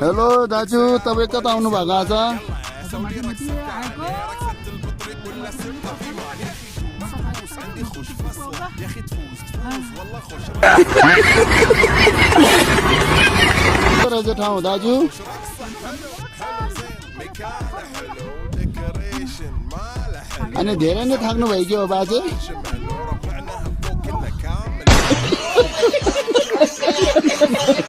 hello दाजु तपाईँ कता आउनु भएको आज रहेछ ठाउँ दाजु अनि धेरै नै थाक्नु भयो कि हो बाजे